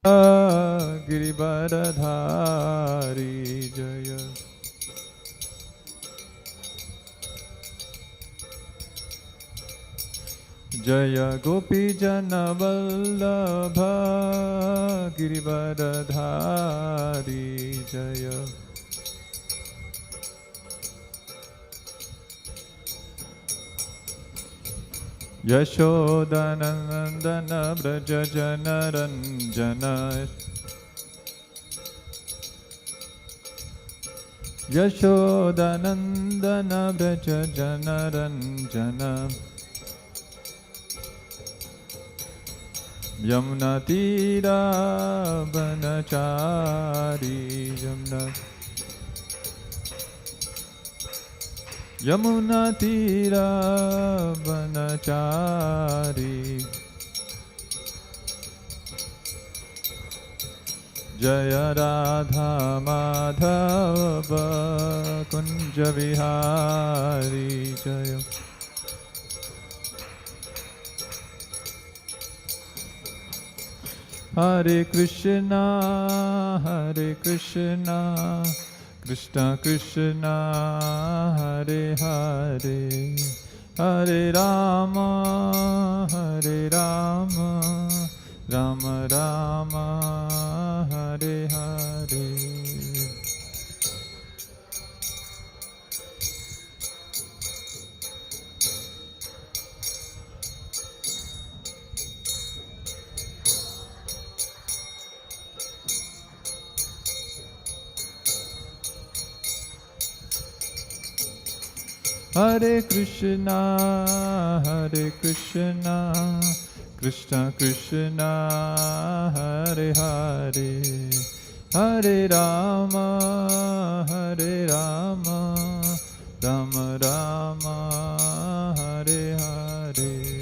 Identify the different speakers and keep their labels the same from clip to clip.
Speaker 1: गिरिवरधारी जय। जय गोपीजनवल्लभ गिरिवरधारी जय। यशोदनन्दन व्रज जनरञ्जन। यशोदनन्दन व्रज जनरञ्जन। यमुनातीरावनचारी यमुनातीरावनचारी। जय राधा माधव कुंज विहारी जय। हरे कृष्णा कृष्ण कृष्ण हरे हरे, हरे राम राम राम हरे हरे। हरे कृष्णा कृष्ण कृष्ण हरे हरे, हरे राम राम राम हरे हरे।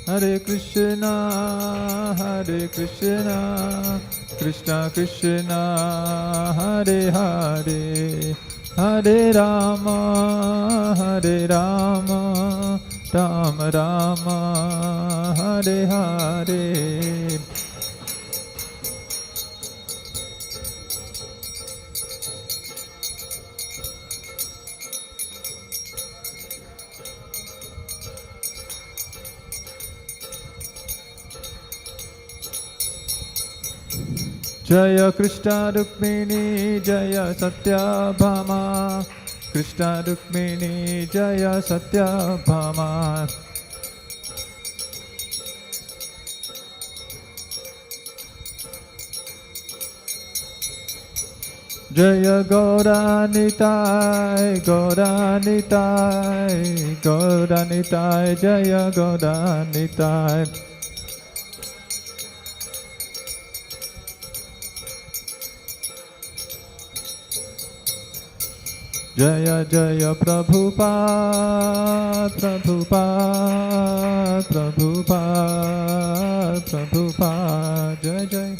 Speaker 1: हरे कृष्णा कृष्ण कृष्ण हरे हरे, हरे राम राम राम हरे हरे। जय कृष्ण रुक्मिणी जय सत्यभामा, कृष्ण रुक्मिणी जय सत्यभामा। जय गौरानिताय गौरानिताय जय गौरानिताय। जय जय प्रभुपाद जय जय।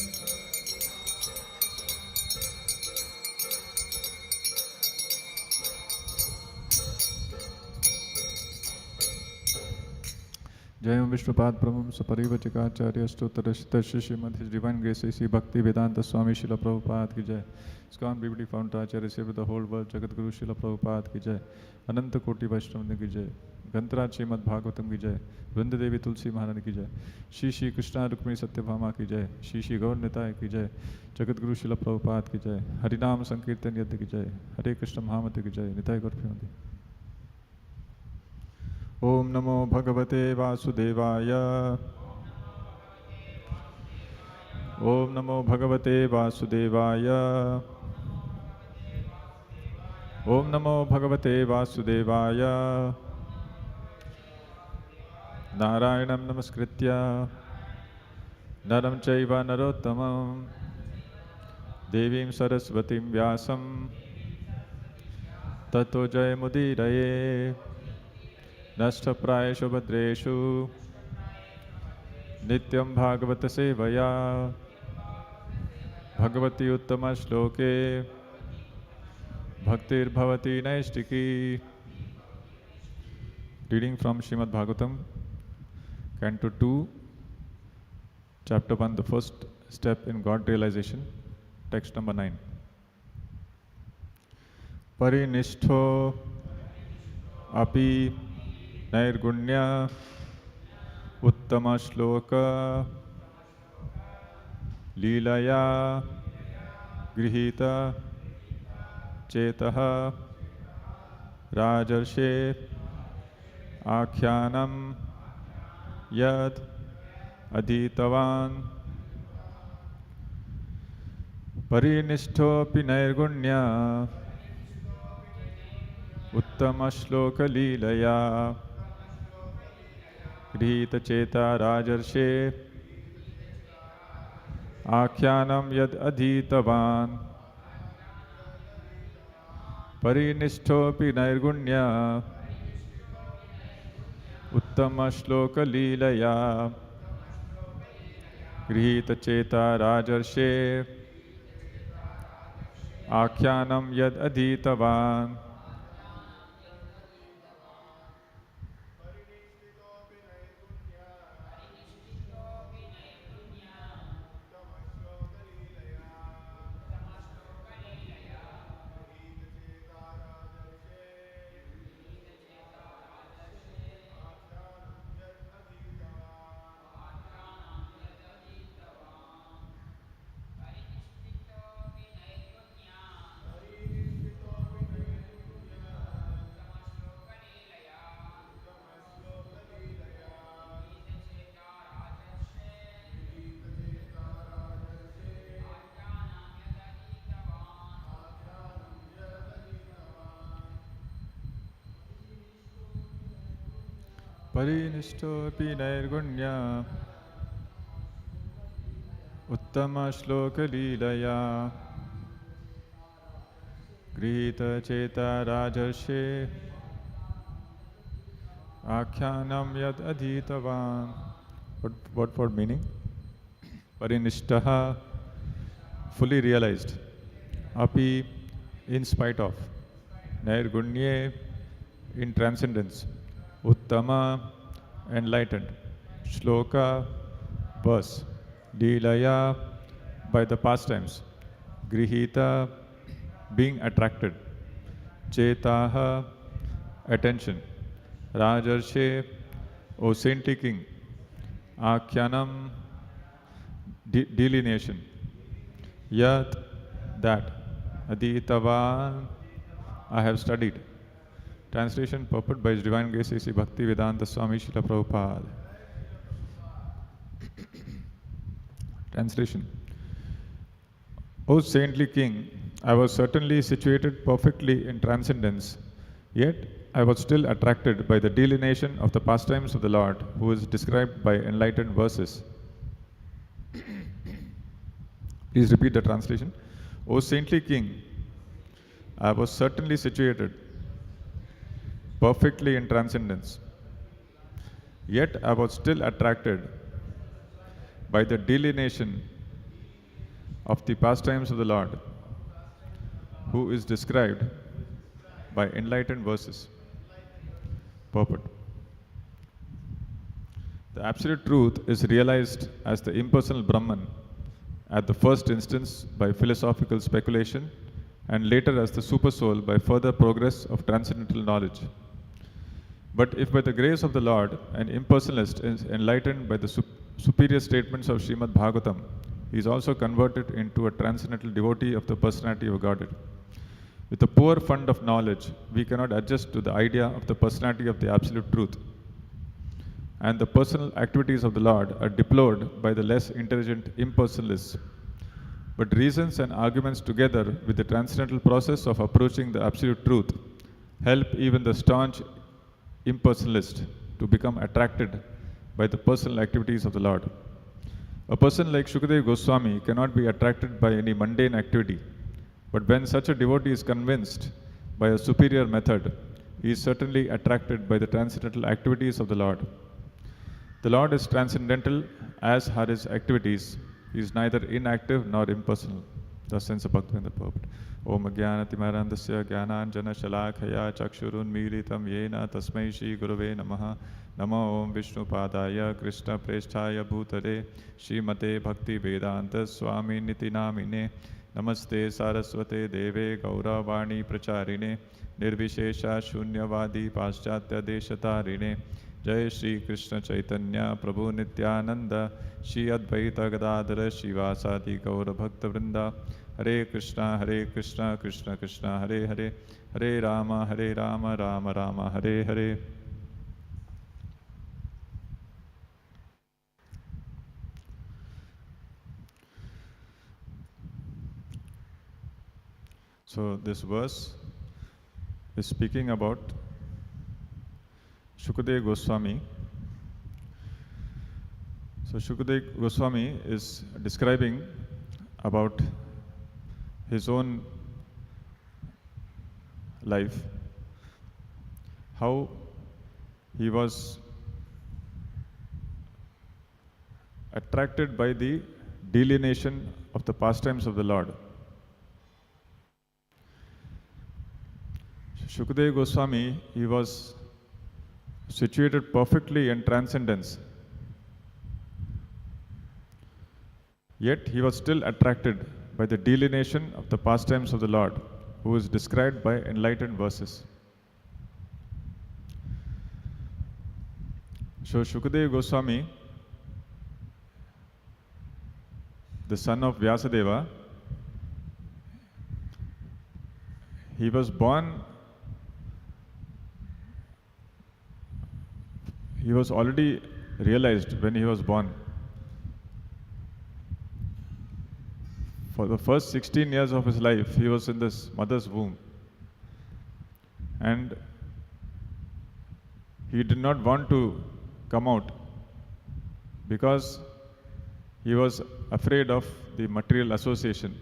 Speaker 1: जय विष्णुपाद प्रभु सपरिवचकाचार्य स्तोत्र श्रीमद his divine grace Shri Bhakti Vedanta Swami Srila Prabhupada की जय। स्कॉन बीबीडी फाउंडर आचार्य सेव द होल वर्ल्ड जगत गुरु शिला प्रभुपाद की जय। अनंत कोटि वैष्णव की जय। ग्रंथराज श्रीमद्-भागवतम की जय। वृंद देवी तुलसी महारानी की जय। श्री श्री कृष्णा रुक्मिणी सत्यभामा की जय। श्री श्री गौर निताय की जय। जगत गुरु शिला प्रभुपाद की जय। हरिनाम संकीर्तन यज्ञ की जय। हरे कृष्ण महामते की जय। निताय गौर प्रेमानंद। ओम नमो भगवते वासुदेवाय। ओम नमो भगवते वासुदेवाय। ओम नमो भगवते वासुदेवाय। नारायणं नमस्कृत्य नरं चैव नरोत्तमं देवीं सरस्वतीं व्यासं ततो जयमुदीरये। नष्टप्रायेषु भद्रेषु Nityam Bhagavata Sevaya Bhagavati Uttama Shloke Bhaktir Bhavati Naistiki. Reading from Srimad-Bhagavatam, Canto 2, Chapter 1, the first step in God realization, text number 9. Parinishto api nairgunya uttama shloka leelaya grihita chetaha rajarshe आख्यानम यद अधीतवान परिनिष्ठोऽपि नैर्गुण्य उत्तम श्लोक लीलया गृहीतचेता राजर्षे आख्यानम यद अधीतवान परिनिष्ठोऽपि नैर्गुण्य उत्तम श्लोक लीलया गृहीत चेता राजर्षे आख्यानम यद अधीतवान परिनिष्ठोऽपि नैर्गुण्य उत्तम श्लोक लीलया गृहीत चेता राजर्षे आख्यानम यद अधीतवान. What for meaning? Parinishtaha, fully realized. Api, in spite of. Nairgunye, in transcendence. Uttama, enlightened. Shloka, verse. Leelaya, by the pastimes. Grihita, being attracted. Chetaha, attention. Rajarshe, O saintly king. Akhyanam, delineation. Yat, that. Aditavan, I have studied. Translation purport by His Divine Grace A.C. Bhaktivedanta Swami Srila Prabhupada. Translation. O saintly king, I was certainly situated perfectly in transcendence, yet I was still attracted by the delineation of the pastimes of the Lord, who is described by enlightened verses. Please repeat the translation. O saintly king, I was certainly situated perfectly in transcendence, yet I was still attracted by the delineation of the pastimes of the Lord, who is described by enlightened verses. Purport. The absolute truth is realized as the impersonal Brahman at the first instance by philosophical speculation, and later as the supersoul by further progress of transcendental knowledge. But if by the grace of the Lord an impersonalist is enlightened by the superior statements of Srimad-Bhagavatam, he is also converted into a transcendental devotee of the personality of Godhead. With a poor fund of knowledge, we cannot adjust to the idea of the personality of the absolute truth. And the personal activities of the Lord are deplored by the less intelligent impersonalists. But reasons and arguments together with the transcendental process of approaching the absolute truth help even the staunch impersonalist to become attracted by the personal activities of the Lord. A person like Shukadeva Goswami cannot be attracted by any mundane activity, but when such a devotee is convinced by a superior method, he is certainly attracted by the transcendental activities of the Lord. The Lord is transcendental, as are his activities. He is neither inactive nor impersonal. The sense of Bhaktivinoda Prabhupada. Om Jnanatimarandasya Jnananjana Shalakaya Chakshurunmilitam Yena Tasmai Shri Gurave Namaha. Namo Om Vishnu Padaya Krishna Preshthaya Bhutale Srimate Bhakti Vedanta Swami Niti Namine. Namaste Saraswate Deve Gauravani Pracharine Nirvishesha Shunyavadi Paschatya Deshatarine. Jai Shri Krishna Chaitanya Prabhu Nityananda Shri Advaita Gadadhara Shivasadi Gaura Bhakta Vrinda. Hare Krishna Krishna Krishna Hare Hare Hare Rama Rama Rama Hare Hare. So this verse is speaking about Shukadeva Goswami. So Shukadeva Goswami is describing about his own life, how he was attracted by the delineation of the pastimes of the Lord. Shukadeva Goswami, he was situated perfectly in transcendence. Yet he was still attracted by the delineation of the pastimes of the Lord, who is described by enlightened verses. So Shukadeva Goswami, the son of Vyasadeva, he was born, he was already realized when he was born. For the first 16 years of his life, he was in this mother's womb. And he did not want to come out because he was afraid of the material association.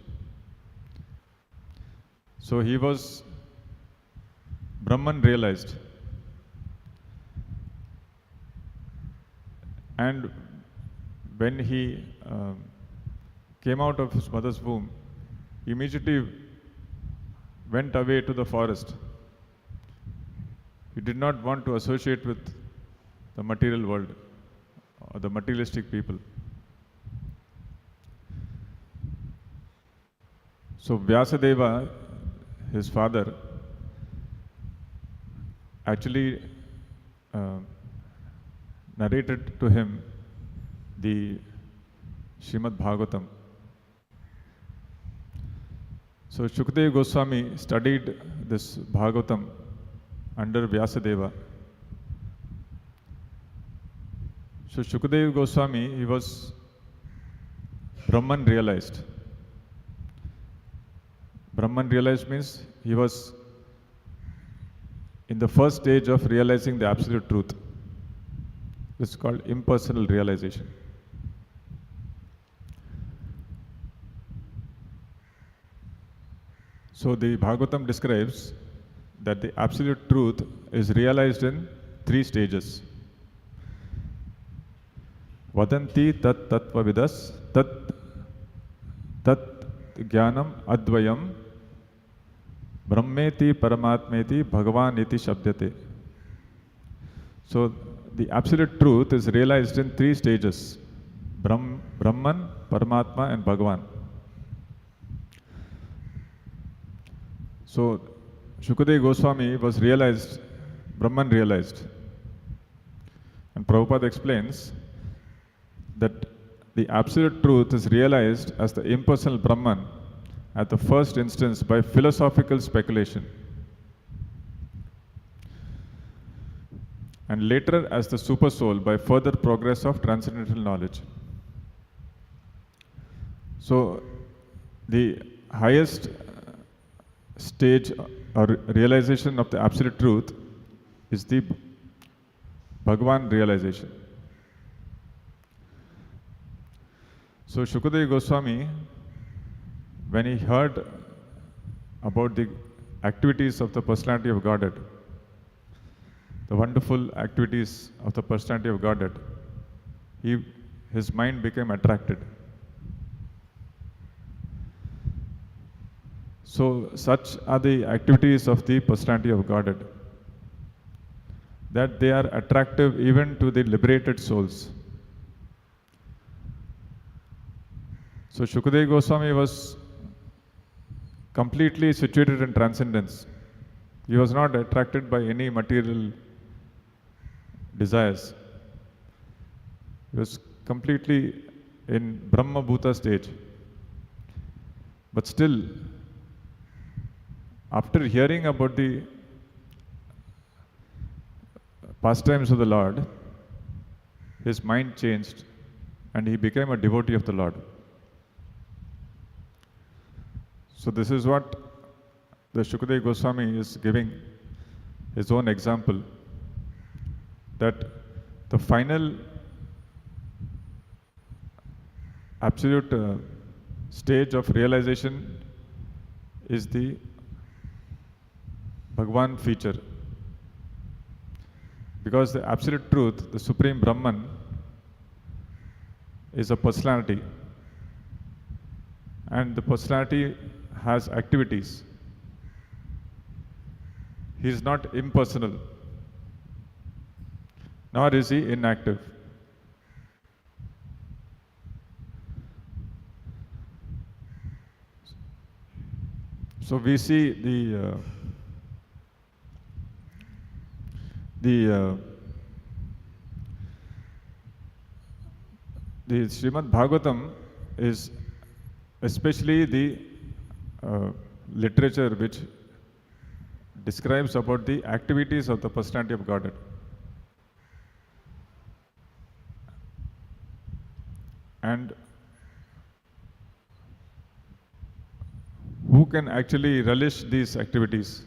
Speaker 1: So he was Brahman realized. And when he came out of his mother's womb, he immediately went away to the forest. He did not want to associate with the material world or the materialistic people. So Vyasadeva, his father, actually narrated to him the Srimad-Bhagavatam. So Shukadeva Goswami studied this Bhagavatam under Vyasadeva. So Shukadeva Goswami, he was Brahman realized. Brahman realized means he was in the first stage of realizing the absolute truth. This is called impersonal realization. So the Bhagavatam describes that the absolute truth is realized in 3 stages. Vadanti tat tattvavidas tat jnanam advayam brahmeti paramatmeti bhagavan iti shabdyate. So the absolute truth is realized in 3 stages: Brahman, Paramatma and Bhagavan. So Shukadeva Goswami was realized, Brahman realized. And Prabhupada explains that the absolute truth is realized as the impersonal Brahman at the first instance by philosophical speculation, and later as the super soul by further progress of transcendental knowledge. So the highest stage or realization of the absolute truth is the Bhagavan realization. So Shukadeva Goswami, when he heard about the activities of the personality of Godhead, the wonderful activities of the personality of Godhead, his mind became attracted. So such are the activities of the personality of Godhead, that they are attractive even to the liberated souls. So Shukadeva Goswami was completely situated in transcendence. He was not attracted by any material desires. He was completely in Brahma Bhuta stage. But still, after hearing about the pastimes of the Lord, his mind changed and he became a devotee of the Lord. So this is what the Shukadeva Goswami is giving his own example, that the final absolute stage of realization is the Bhagavan feature. Because the absolute truth, the Supreme Brahman, is a personality. And the personality has activities. He is not impersonal, nor is he inactive. So we see the Srimad-Bhagavatam is especially the literature which describes about the activities of the personality of Godhead. And who can actually relish these activities?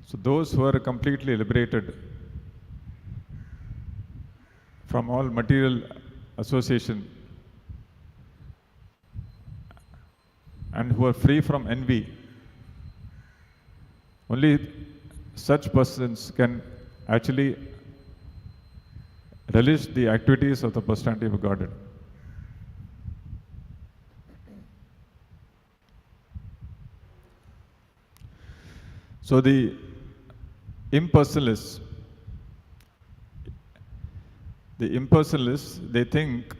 Speaker 1: So those who are completely liberated from all material association and who are free from envy, only such persons can actually relish the activities of the personality of Godhead. So the impersonalists, they think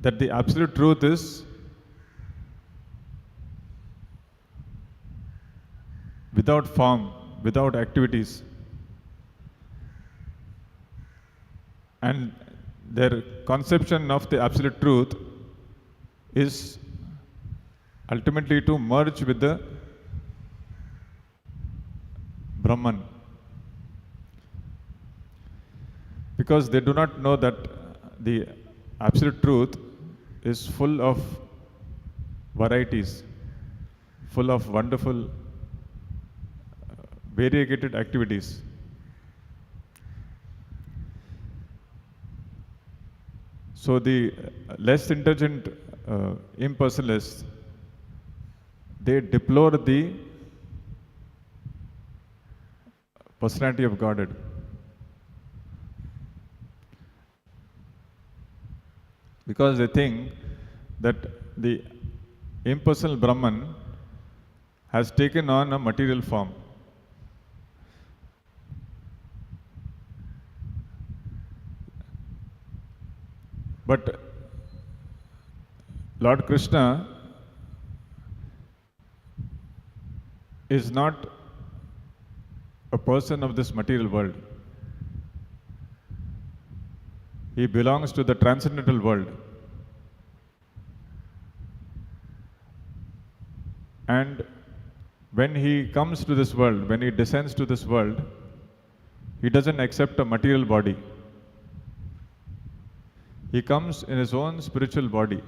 Speaker 1: that the absolute truth is without form, without activities. And their conception of the absolute truth is ultimately to merge with the Brahman. Because they do not know that the absolute truth is full of varieties, full of wonderful, variegated activities. So the less intelligent impersonalists, they deplore the personality of Godhead. Because they think that the impersonal Brahman has taken on a material form. But Lord Krishna is not a person of this material world. He belongs to the transcendental world. And when he comes to this world, when he descends to this world, he doesn't accept a material body. He comes in his own spiritual body.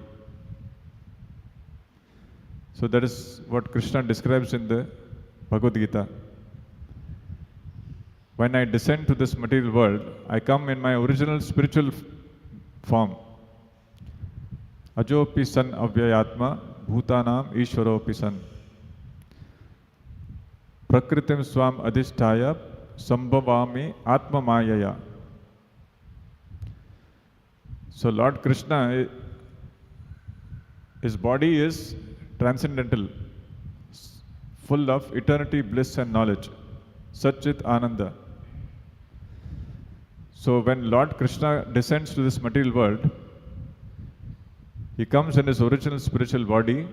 Speaker 1: So that is what Krishna describes in the Bhagavad-gita. When I descend to this material world, I come in my original spiritual form. Ajopi san avyayatma bhutanam ishvaropi san. Prakritim swam adhisthaya sambhavami atma mayaya. So Lord Krishna, his body is transcendental, full of eternity, bliss and knowledge, Satchit Ananda. So when Lord Krishna descends to this material world, he comes in his original spiritual body,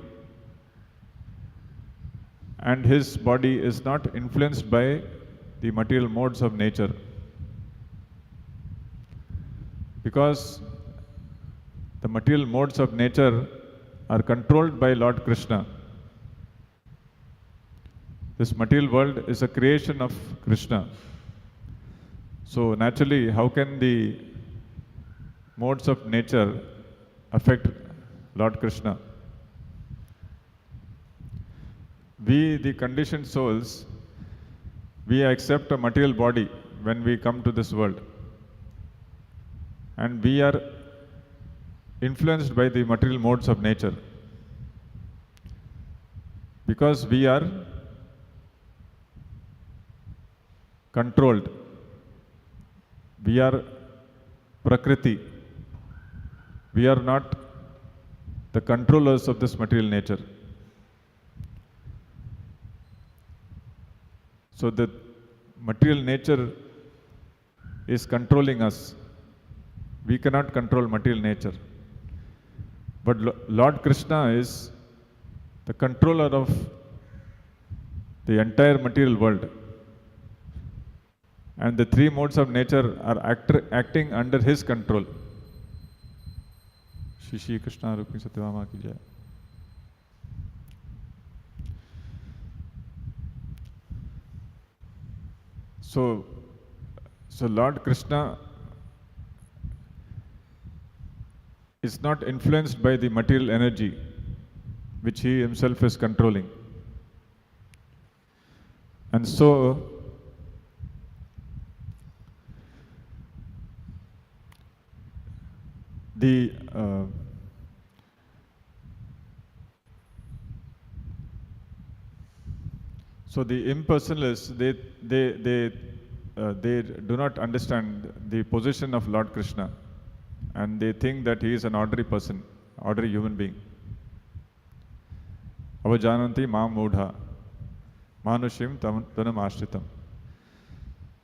Speaker 1: and his body is not influenced by the material modes of nature. Because the material modes of nature are controlled by Lord Krishna. This material world is a creation of Krishna. So naturally, how can the modes of nature affect Lord Krishna? We, the conditioned souls, we accept a material body when we come to this world. And we are influenced by the material modes of nature. Because we are controlled. We are Prakriti. We are not the controllers of this material nature. So the material nature is controlling us. We cannot control material nature. But Lord Krishna is the controller of the entire material world. And the three modes of nature are acting under his control. Shri Krishna Rukmi Satyabhama ki jai. So Lord Krishna is not influenced by the material energy which he himself is controlling. And so the impersonalists, they do not understand the position of Lord Krishna, and they think that he is an ordinary person, ordinary human being. Avajananti mam mudha manushim tanam ashritam.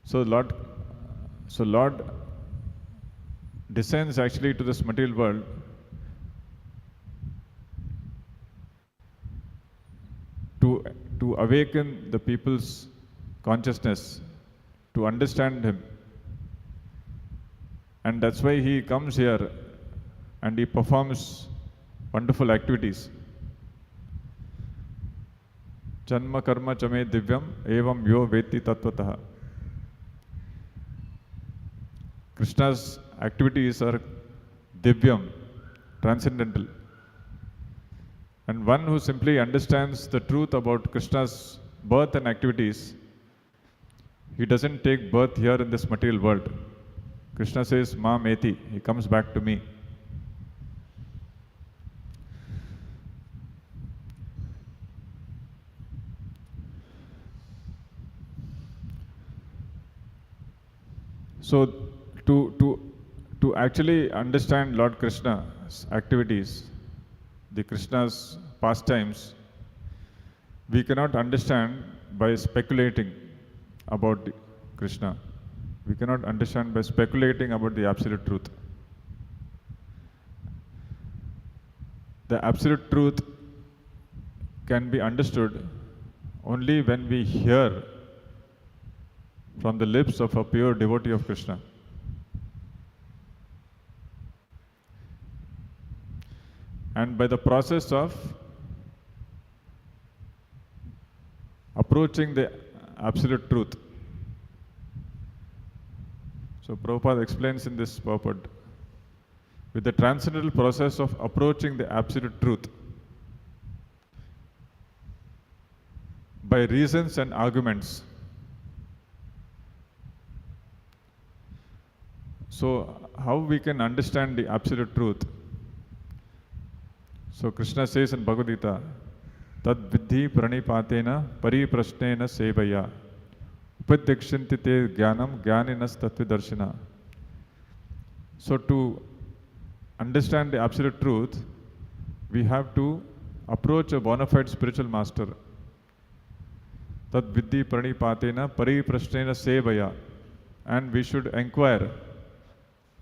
Speaker 1: So Lord descends actually to this material world to awaken the people's consciousness, to understand him. And that's why he comes here and he performs wonderful activities. Janma karma chame divyam evam yo veti tattvataha. Krishna's activities are divyam, transcendental. And one who simply understands the truth about Krishna's birth and activities, he doesn't take birth here in this material world. Krishna says, Ma meti, he comes back to me. So to actually understand Lord Krishna's activities, the Krishna's pastimes, we cannot understand by speculating about Krishna. We cannot understand by speculating about the absolute truth. The absolute truth can be understood only when we hear from the lips of a pure devotee of Krishna. And by the process of approaching the absolute truth. So Prabhupada explains in this purport, with the transcendental process of approaching the absolute truth by reasons and arguments. So how we can understand the absolute truth? So Krishna says in Bhagavad-gita, Tad vidhi pranipatena pariprashnena sevaya Upadyakshanti te jnanam jnaninas tattvadarshina. So to understand the absolute truth, we have to approach a bona fide spiritual master. Tad vidhi pranipatena pariprashnena sevaya. And we should inquire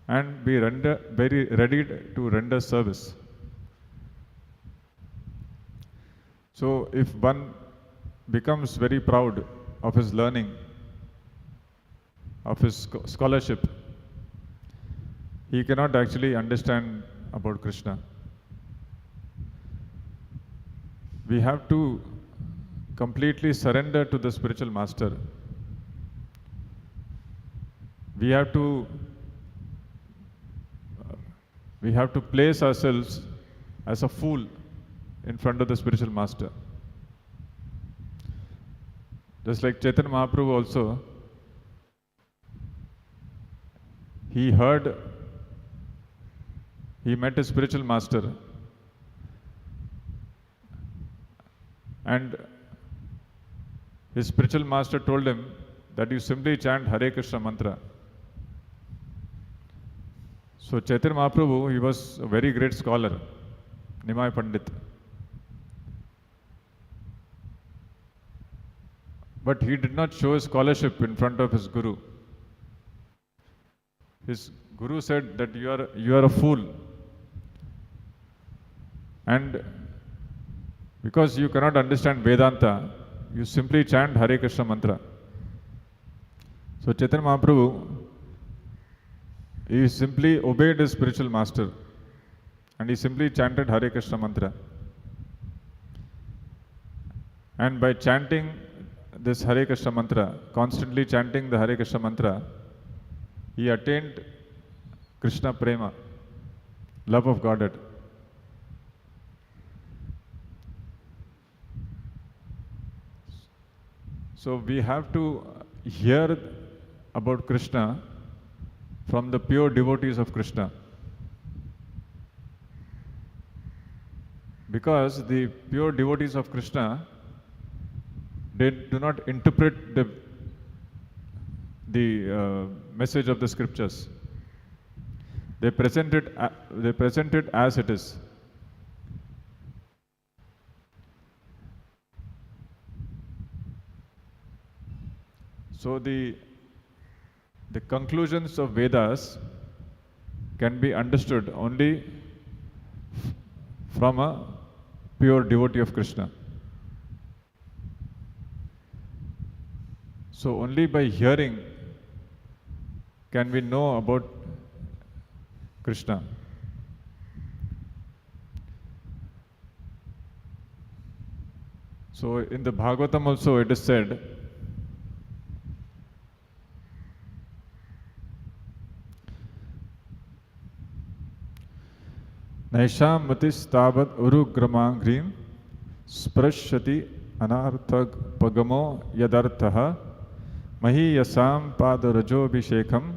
Speaker 1: and be very ready to render service. So if one becomes very proud of his learning, of his scholarship, he cannot actually understand about Krishna. We have to completely surrender to the spiritual master. We have to place ourselves as a fool in front of the spiritual master. Just like Chaitanya Mahaprabhu also, he met his spiritual master, and his spiritual master told him that you simply chant Hare Krishna mantra. So Chaitanya Mahaprabhu, he was a very great scholar, Nimai Pandit. But he did not show his scholarship in front of his guru. His guru said that you are a fool. And because you cannot understand Vedanta, you simply chant Hare Krishna mantra. So Chaitanya Mahaprabhu, he simply obeyed his spiritual master and he simply chanted Hare Krishna mantra. And by chanting this Hare Krishna mantra, constantly chanting the Hare Krishna mantra, he attained Krishna Prema, love of Godhead. So we have to hear about Krishna from the pure devotees of Krishna. Because the pure devotees of Krishna, they do not interpret the message of the scriptures. They present it as it is. So the conclusions of Vedas can be understood only from a pure devotee of Krishna. So only by hearing can we know about Krishna. So in the Bhagavatam also it is said, Naisham matis tabat urugramangrim sprashyati anarthag pagamo yadarthaha mahi yasam padarajobhishekam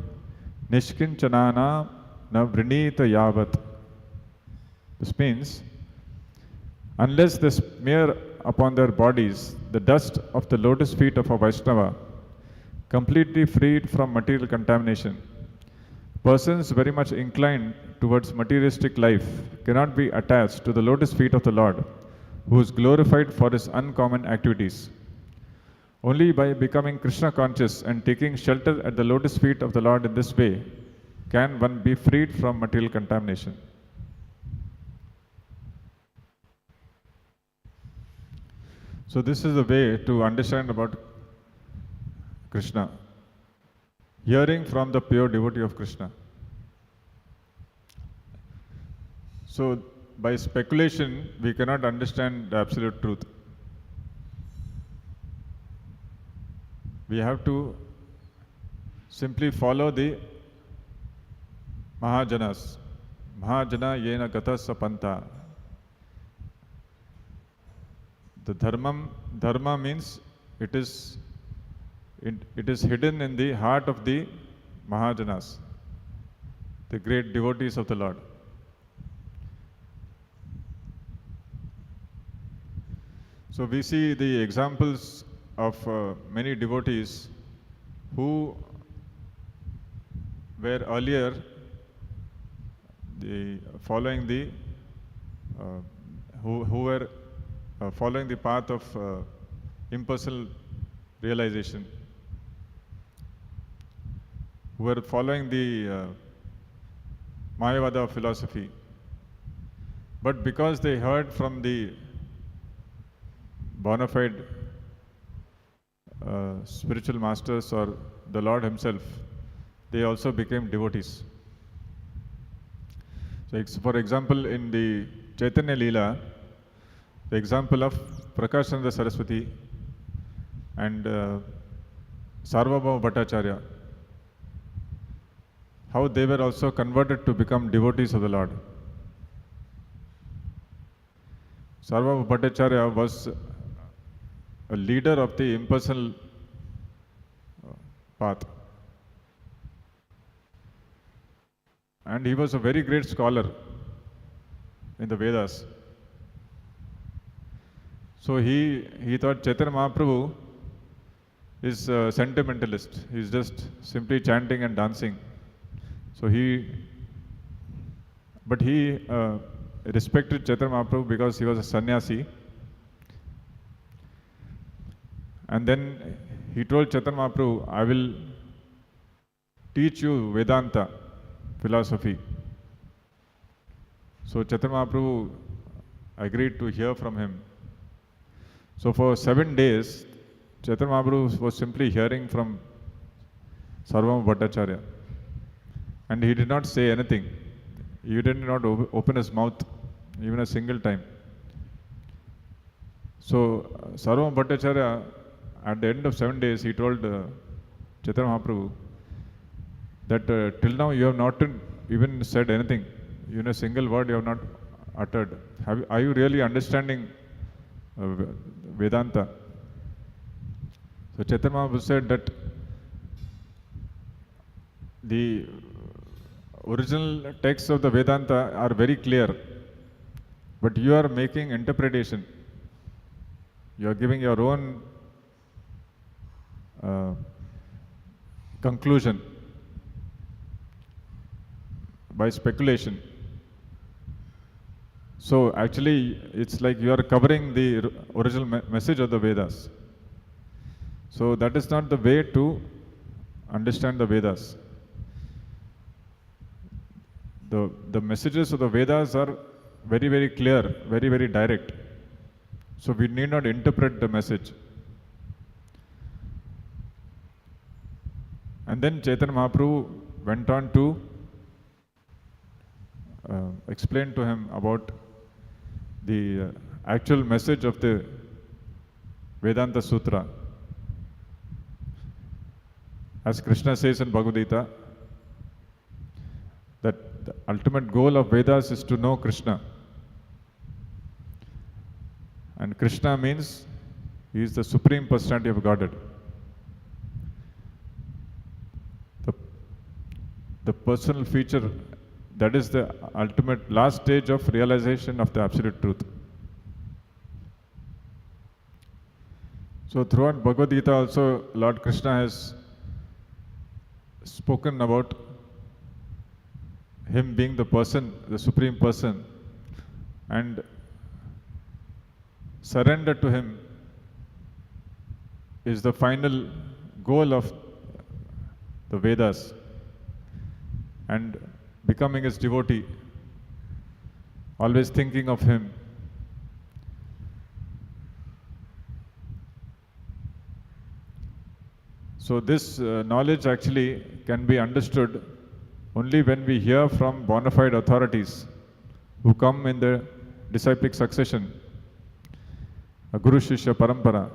Speaker 1: nishkinchanana na vrinita yavat. This means, unless they smear upon their bodies the dust of the lotus feet of a Vaishnava, completely freed from material contamination, persons very much inclined towards materialistic life cannot be attached to the lotus feet of the Lord, who is glorified for his uncommon activities. Only by becoming Krishna conscious and taking shelter at the lotus feet of the Lord in this way can one be freed from material contamination. So this is the way to understand about Krishna. Hearing from the pure devotee of Krishna. So by speculation, we cannot understand the absolute truth. We have to simply follow the Mahajanas. Mahajana yena gata sapanta. The dharma means it is hidden in the heart of the Mahajanas, the great devotees of the Lord. So we see the examples of many devotees who were earlier following the who were following the path of impersonal realization, who were following the Mayavada philosophy. But because they heard from the bona fide spiritual masters or the Lord Himself, they also became devotees. So, for example, in the Chaitanya Leela, the example of Prakashananda Saraswati and Sarvabhauma Bhattacharya, how they were also converted to become devotees of the Lord. Sarvabhauma Bhattacharya was a leader of the impersonal path. And he was a very great scholar in the Vedas. So he thought Chaitanya Mahaprabhu is a sentimentalist. He is just simply chanting and dancing. So he respected Chaitanya Mahaprabhu because he was a sannyasi. And then he told Chaitanya Mahaprabhu, I will teach you Vedanta philosophy. So Chaitanya Mahaprabhu agreed to hear from him. So for 7 days, Chaitanya Mahaprabhu was simply hearing from Sarvabhauma Bhattacharya. And he did not say anything. He did not open his mouth even a single time. So Sarvabhauma Bhattacharya, at the end of 7 days, he told Chaitanya Mahaprabhu that till now you have not even said anything. Even a single word you have not uttered. Are you really understanding Vedanta? So Chaitanya Mahaprabhu said that the original texts of the Vedanta are very clear, but you are making interpretation. You are giving your own conclusion by speculation. So actually it's like you are covering the original message of the Vedas. So that is not the way to understand the Vedas. The messages of the Vedas are very, very clear, very, very direct. So we need not interpret the message. And then Chaitanya Mahaprabhu went on to explain to him about the actual message of the Vedanta Sutra. As Krishna says in Bhagavad-gita, that the ultimate goal of Vedas is to know Krishna. And Krishna means He is the Supreme Personality of Godhead. The personal feature, that is the ultimate last stage of realization of the absolute truth. So throughout Bhagavad-gita also, Lord Krishna has spoken about Him being the person, the Supreme Person, and surrender to Him is the final goal of the Vedas, and becoming His devotee, always thinking of Him. So this knowledge actually can be understood only when we hear from bona fide authorities who come in the disciplic succession, a Guru Shishya Parampara.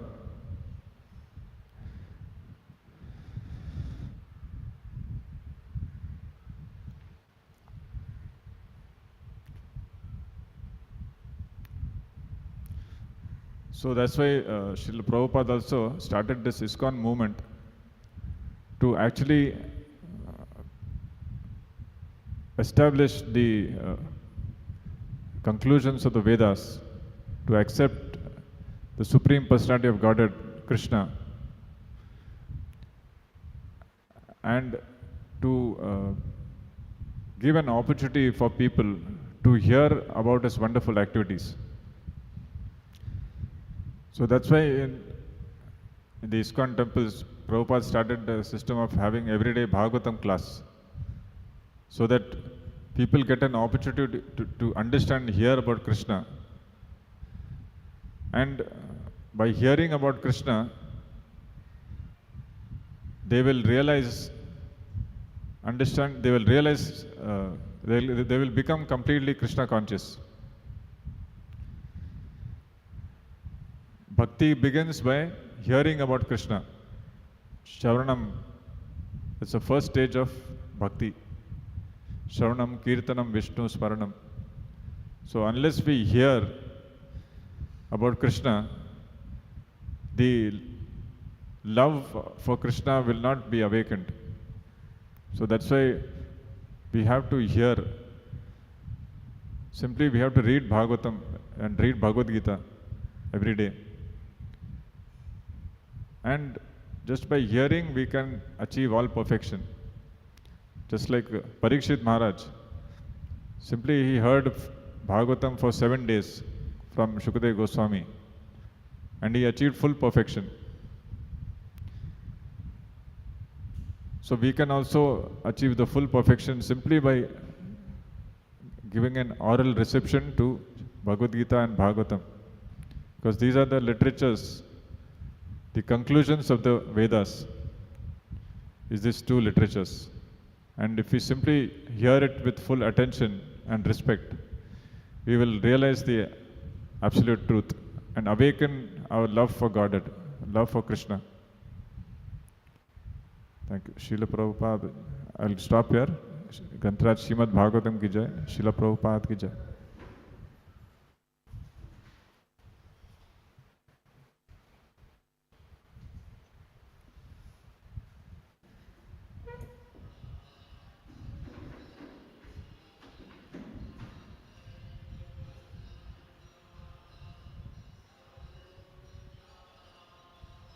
Speaker 1: So that's why Srila Prabhupada also started this ISKCON movement to actually establish the conclusions of the Vedas, to accept the Supreme Personality of Godhead, Krishna, and to give an opportunity for people to hear about his wonderful activities. So that's why in the ISKCON temples, Prabhupada started the system of having everyday Bhagavatam class, so that people get an opportunity to understand, hear about Krishna. And by hearing about Krishna, they will realize, understand, they will realize, they will become completely Krishna conscious. Bhakti begins by hearing about Krishna. Shravanam, it's the first stage of bhakti. Shravanam, Kirtanam, Vishnu, Smaranam. So unless we hear about Krishna, the love for Krishna will not be awakened. So that's why we have to hear. Simply we have to read Bhagavatam and read Bhagavad-gita every day. And just by hearing we can achieve all perfection. Just like Parikshit Maharaj, simply he heard Bhagavatam for 7 days from Shukadeva Goswami, and he achieved full perfection. So we can also achieve the full perfection simply by giving an oral reception to Bhagavad-gita and Bhagavatam, because these are the literatures, the conclusions of the Vedas is these two literatures. And if we simply hear it with full attention and respect, we will realize the absolute truth and awaken our love for Godhead, love for Krishna. Thank you. Srila Prabhupada. I'll stop here. Grantaraj Srimad-Bhagavatam ki jai. Srila Prabhupada ki jai.